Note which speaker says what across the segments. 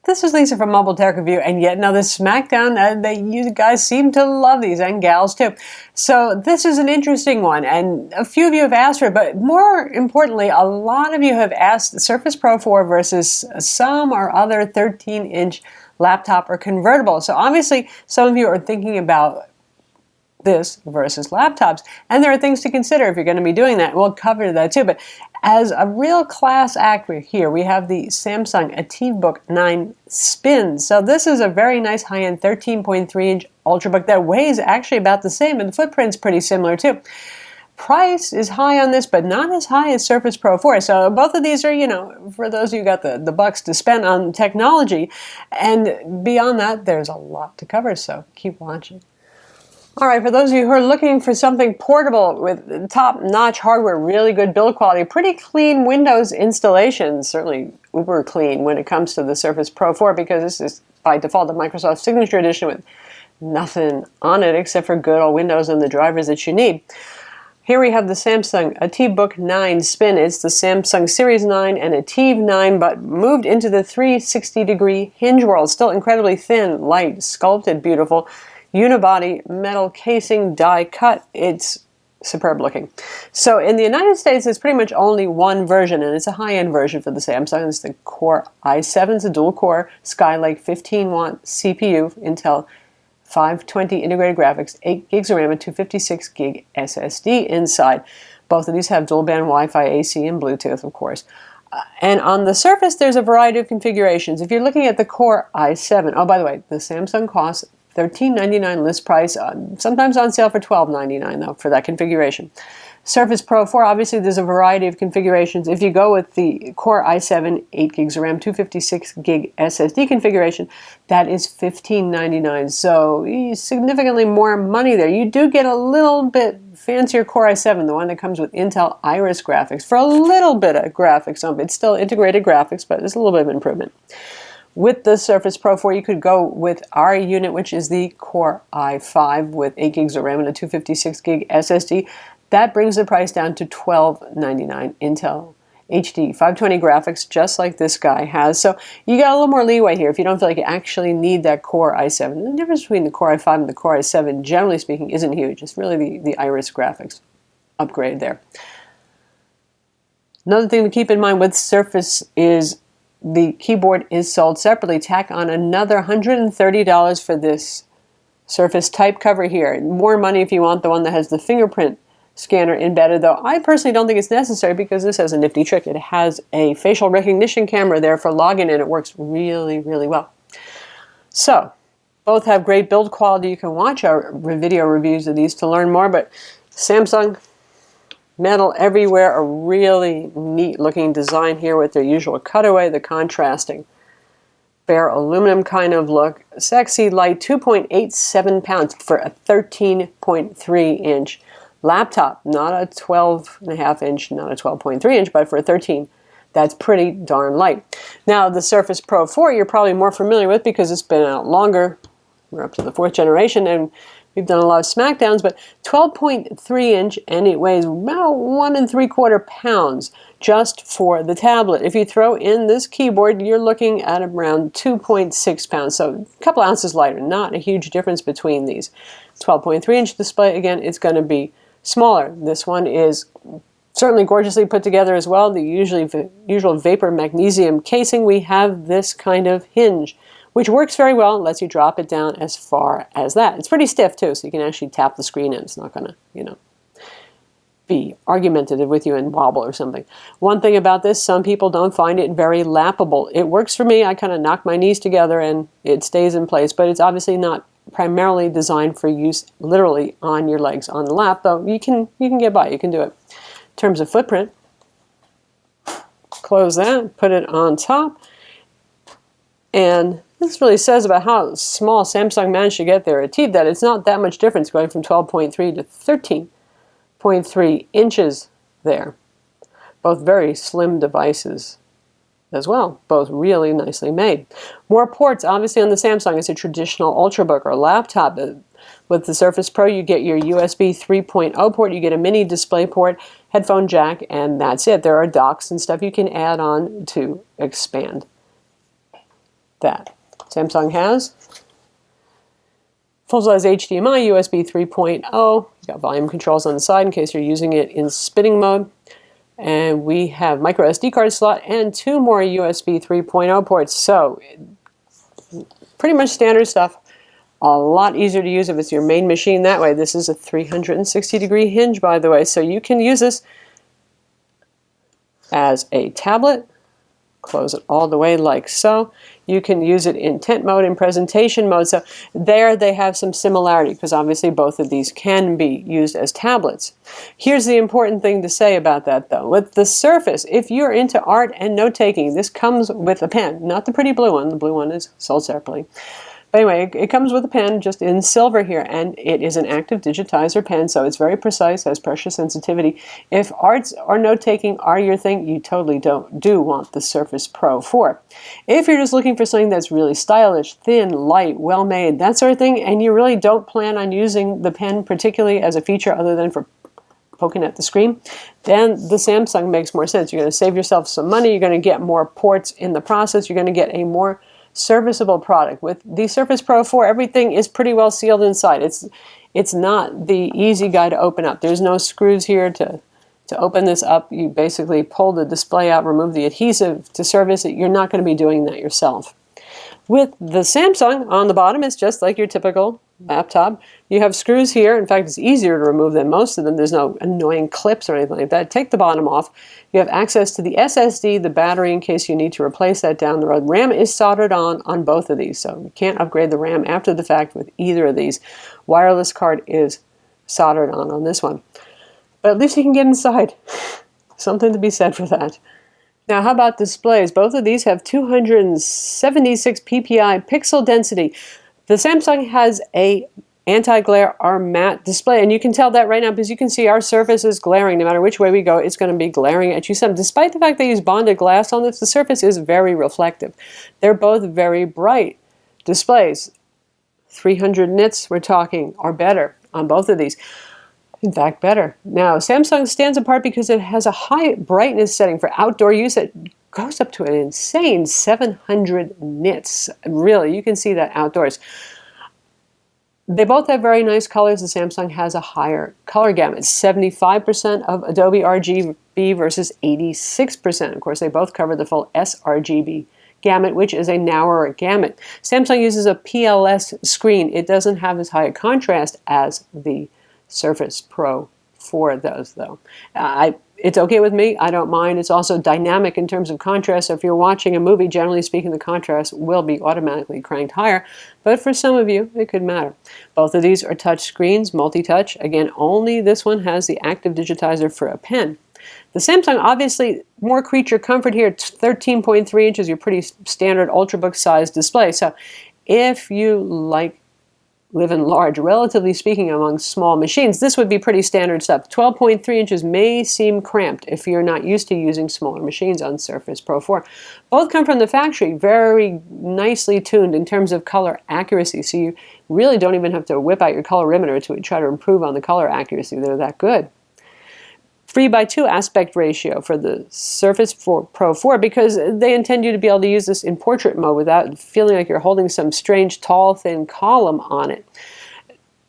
Speaker 1: This is Lisa from Mobile Tech Review, and yet another SmackDown. You guys seem to love these, and gals too. So this is an interesting one, and a few of you have asked for it, but more importantly, a lot of you have asked the Surface Pro 4 versus some or other 13-inch laptop or convertible. So obviously, some of you are thinking about this versus laptops, and there are things to consider if you're going to be doing that. We'll cover that too, but as a real class act here, we have the Samsung ATIVbook 9 Spin. So this is a very nice high-end 13.3-inch Ultrabook that weighs actually about the same, and the footprint's pretty similar too. Price is high on this, but not as high as Surface Pro 4. So both of these are, for those of you who got the bucks to spend on technology, and beyond that, there's a lot to cover, so keep watching. All right, for those of you who are looking for something portable with top-notch hardware, really good build quality, pretty clean Windows installation, certainly uber clean when it comes to the Surface Pro 4, because this is by default the Microsoft Signature Edition with nothing on it except for good old Windows and the drivers that you need. Here we have the Samsung ATIVbook 9 Spin. It's the Samsung Series 9 and ATIV 9, but moved into the 360-degree hinge world. Still incredibly thin, light, sculpted, beautiful. Unibody metal casing, die cut. It's superb looking. So in the United States, there's pretty much only one version, and it's a high-end version for the Samsung. It's the Core i7. It's a dual-core Skylake 15-watt CPU, Intel 520 integrated graphics, 8 gigs of RAM, and 256 gig SSD inside. Both of these have dual-band Wi-Fi, AC, and Bluetooth, of course. And on the Surface, there's a variety of configurations. If you're looking at the Core i7, oh, by the way, the Samsung costs $13.99 list price, sometimes on sale for $12.99 though for that configuration. Surface Pro 4, obviously there's a variety of configurations. If you go with the Core i7, 8 gigs of RAM, 256 gig SSD configuration, that is $15.99. So significantly more money there. You do get a little bit fancier Core i7, the one that comes with Intel Iris graphics, for a little bit of graphics. It's still integrated graphics, but it's a little bit of an improvement. With the Surface Pro 4, you could go with our unit, which is the Core i5 with 8 gigs of RAM and a 256 gig SSD. That brings the price down to $12.99. Intel HD 520 graphics, just like this guy has. So you got a little more leeway here if you don't feel like you actually need that Core i7. The difference between the Core i5 and the Core i7, generally speaking, isn't huge. It's really the Iris graphics upgrade there. Another thing to keep in mind with Surface is the keyboard is sold separately. Tack on another $130 for this Surface type cover here. More money if you want the one that has the fingerprint scanner embedded, though I personally don't think it's necessary because this has a nifty trick. It has a facial recognition camera there for login, and it works really, really well. So, both have great build quality. You can watch our video reviews of these to learn more, but Samsung, metal everywhere, a really neat looking design here with their usual cutaway, the contrasting bare aluminum kind of look. Sexy light, 2.87 pounds for a 13.3-inch laptop. Not a 12.5-inch, not a 12.3-inch, but for a 13. That's pretty darn light. Now the Surface Pro 4 you're probably more familiar with because it's been out longer. We're up to the 4th generation, and we've done a lot of SmackDowns, but 12.3-inch, and it weighs about 1 3/4 pounds just for the tablet. If you throw in this keyboard, you're looking at around 2.6 pounds, so a couple ounces lighter. Not a huge difference between these. 12.3-inch display, again, it's going to be smaller. This one is certainly gorgeously put together as well. The usual vapor magnesium casing. We have this kind of hinge, which works very well and lets you drop it down as far as that. It's pretty stiff too, so you can actually tap the screen and it's not going to, be argumentative with you and wobble or something. One thing about this, some people don't find it very lappable. It works for me. I kind of knock my knees together and it stays in place, but it's obviously not primarily designed for use literally on your legs on the lap, though you can get by, you can do it. In terms of footprint, close that, put it on top, and this really says about how small Samsung managed to get their ATIV, that it's not that much difference going from 12.3 to 13.3 inches there. Both very slim devices as well, both really nicely made. More ports, obviously on the Samsung, it's a traditional Ultrabook or laptop. With the Surface Pro, you get your USB 3.0 port, you get a mini display port, headphone jack, and that's it. There are docks and stuff you can add on to expand. that Samsung has. Full-size HDMI, USB 3.0. You've got volume controls on the side in case you're using it in spinning mode. And we have micro SD card slot and 2 more USB 3.0 ports. So pretty much standard stuff. A lot easier to use if it's your main machine that way. This is a 360-degree hinge, by the way, so you can use this as a tablet. Close it all the way like so. You can use it in tent mode and presentation mode. So there they have some similarity because obviously both of these can be used as tablets. Here's the important thing to say about that though. With the Surface, if you're into art and note-taking, this comes with a pen, not the pretty blue one. The blue one is sold separately. But anyway, it comes with a pen just in silver here, and it is an active digitizer pen, so it's very precise, has pressure sensitivity. If arts or note-taking are your thing, you totally do want the Surface Pro 4. If you're just looking for something that's really stylish, thin, light, well-made, that sort of thing, and you really don't plan on using the pen particularly as a feature other than for poking at the screen, then the Samsung makes more sense. You're going to save yourself some money, you're going to get more ports in the process, you're going to get a more serviceable product. With the Surface Pro 4, everything is pretty well sealed inside. It's not the easy guy to open up. There's no screws here to open this up. You basically pull the display out, remove the adhesive to service it. You're not going to be doing that yourself. With the Samsung, on the bottom, it's just like your typical laptop. You have screws here. In fact, it's easier to remove than most of them. There's no annoying clips or anything like that. Take the bottom off. You have access to the SSD, the battery in case you need to replace that down the road. RAM is soldered on both of these, so you can't upgrade the RAM after the fact with either of these. Wireless card is soldered on this one. But at least you can get inside. Something to be said for that. Now, how about displays? Both of these have 276 ppi pixel density. The Samsung has a anti-glare or matte display, and you can tell that right now because you can see our Surface is glaring. No matter which way we go, it's going to be glaring at you some. Despite the fact they use bonded glass on this, the Surface is very reflective. They're both very bright displays. 300 nits, we're talking, or better on both of these. In fact, better. Now, Samsung stands apart because it has a high brightness setting for outdoor use that goes up to an insane 700 nits. Really, you can see that outdoors. They both have very nice colors. The Samsung has a higher color gamut, 75% of Adobe RGB versus 86%. Of course, they both cover the full sRGB gamut, which is a narrower gamut. Samsung uses a PLS screen. It doesn't have as high a contrast as the Surface Pro 4 does, though. It's okay with me. I don't mind. It's also dynamic in terms of contrast. So if you're watching a movie, generally speaking, the contrast will be automatically cranked higher. But for some of you, it could matter. Both of these are touch screens, multi-touch. Again, only this one has the active digitizer for a pen. The Samsung, obviously, more creature comfort here. 13.3 inches, your pretty standard Ultrabook size display. So if you live large, relatively speaking, among small machines, this would be pretty standard stuff. 12.3 inches may seem cramped if you're not used to using smaller machines on Surface Pro 4. Both come from the factory, very nicely tuned in terms of color accuracy, so you really don't even have to whip out your colorimeter to try to improve on the color accuracy. They're that good. 3:2 aspect ratio for the Surface Pro 4 because they intend you to be able to use this in portrait mode without feeling like you're holding some strange, tall, thin column on it.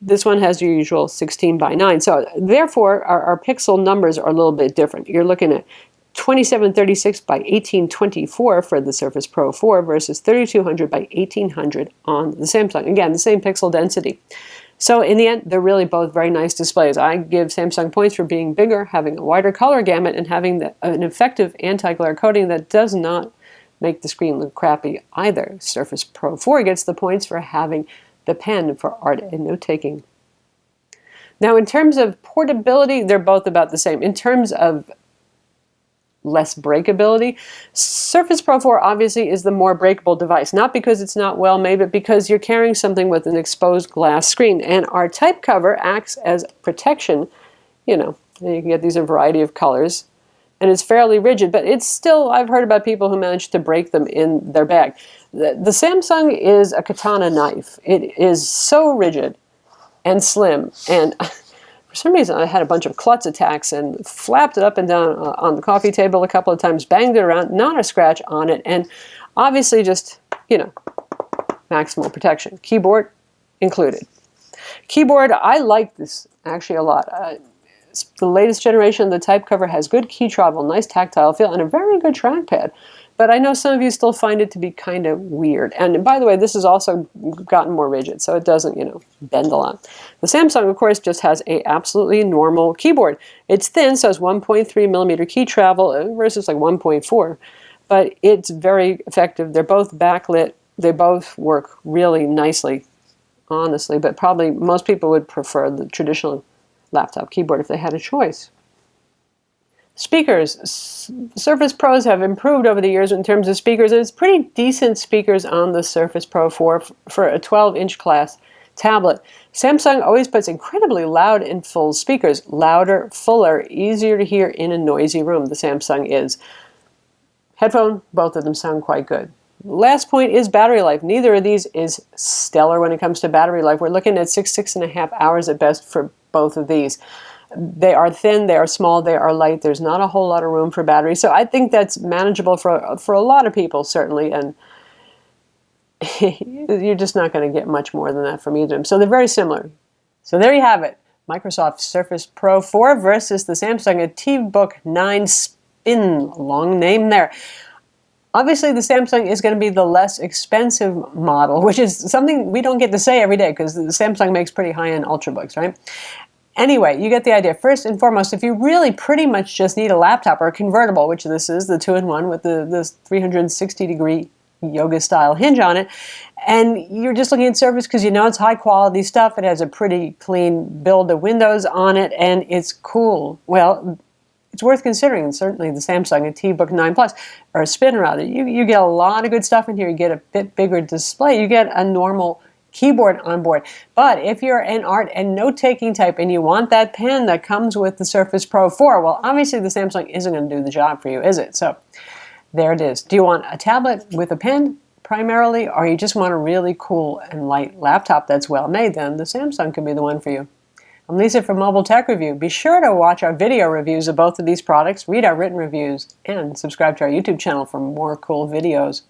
Speaker 1: This one has your usual 16:9. So therefore, our pixel numbers are a little bit different. You're looking at 2736 by 1824 for the Surface Pro 4 versus 3200 by 1800 on the Samsung. Again, the same pixel density. So in the end, they're really both very nice displays. I give Samsung points for being bigger, having a wider color gamut, and having an effective anti-glare coating that does not make the screen look crappy either. Surface Pro 4 gets the points for having the pen for art and note-taking. Now, in terms of portability, they're both about the same. In terms of less breakability, Surface Pro 4 obviously is the more breakable device, not because it's not well made, but because you're carrying something with an exposed glass screen, and our type cover acts as protection. You know, you can get these in a variety of colors, and it's fairly rigid, but it's still, I've heard about people who manage to break them in their bag. The Samsung is a katana knife. It is so rigid and slim, and for some reason, I had a bunch of klutz attacks and flapped it up and down on the coffee table a couple of times, banged it around, not a scratch on it, and obviously just you know, maximal protection. Keyboard included. Keyboard, I like this actually a lot. The latest generation of the type cover has good key travel, nice tactile feel, and a very good trackpad. But I know some of you still find it to be kind of weird. And by the way, this has also gotten more rigid, so it doesn't, bend a lot. The Samsung, of course, just has a absolutely normal keyboard. It's thin, so it's 1.3 millimeter key travel versus like 1.4. But it's very effective. They're both backlit. They both work really nicely, honestly. But probably most people would prefer the traditional laptop keyboard if they had a choice. Speakers. Surface Pros have improved over the years in terms of speakers. There's pretty decent speakers on the Surface Pro 4 for a 12-inch class tablet. Samsung always puts incredibly loud and full speakers. Louder, fuller, easier to hear in a noisy room. The Samsung is. Headphone, both of them sound quite good. Last point is battery life. Neither of these is stellar when it comes to battery life. We're looking at 6.5 hours at best for both of these. They are thin, they are small, they are light. There's not a whole lot of room for battery. So I think that's manageable for a lot of people, certainly. And you're just not going to get much more than that from either of them. So they're very similar. So there you have it. Microsoft Surface Pro 4 versus the Samsung TVBook 9 Spin. Long name there. Obviously, the Samsung is going to be the less expensive model, which is something we don't get to say every day because the Samsung makes pretty high-end Ultrabooks, right? Anyway, you get the idea. First and foremost, if you really pretty much just need a laptop or a convertible, which this is, the 2-in-1 with the 360-degree yoga-style hinge on it, and you're just looking at Surface because you know it's high-quality stuff, it has a pretty clean build of Windows on it, and it's cool. Well, it's worth considering, and certainly the Samsung TVBook 9 Plus, or a Spin rather. You get a lot of good stuff in here. You get a bit bigger display. You get a normal keyboard on board. But if you're an art and note-taking type and you want that pen that comes with the Surface Pro 4, well, obviously the Samsung isn't going to do the job for you, is it? So there it is. Do you want a tablet with a pen primarily, or you just want a really cool and light laptop that's well made? Then the Samsung could be the one for you. I'm Lisa from Mobile Tech Review. Be sure to watch our video reviews of both of these products, read our written reviews, and subscribe to our YouTube channel for more cool videos.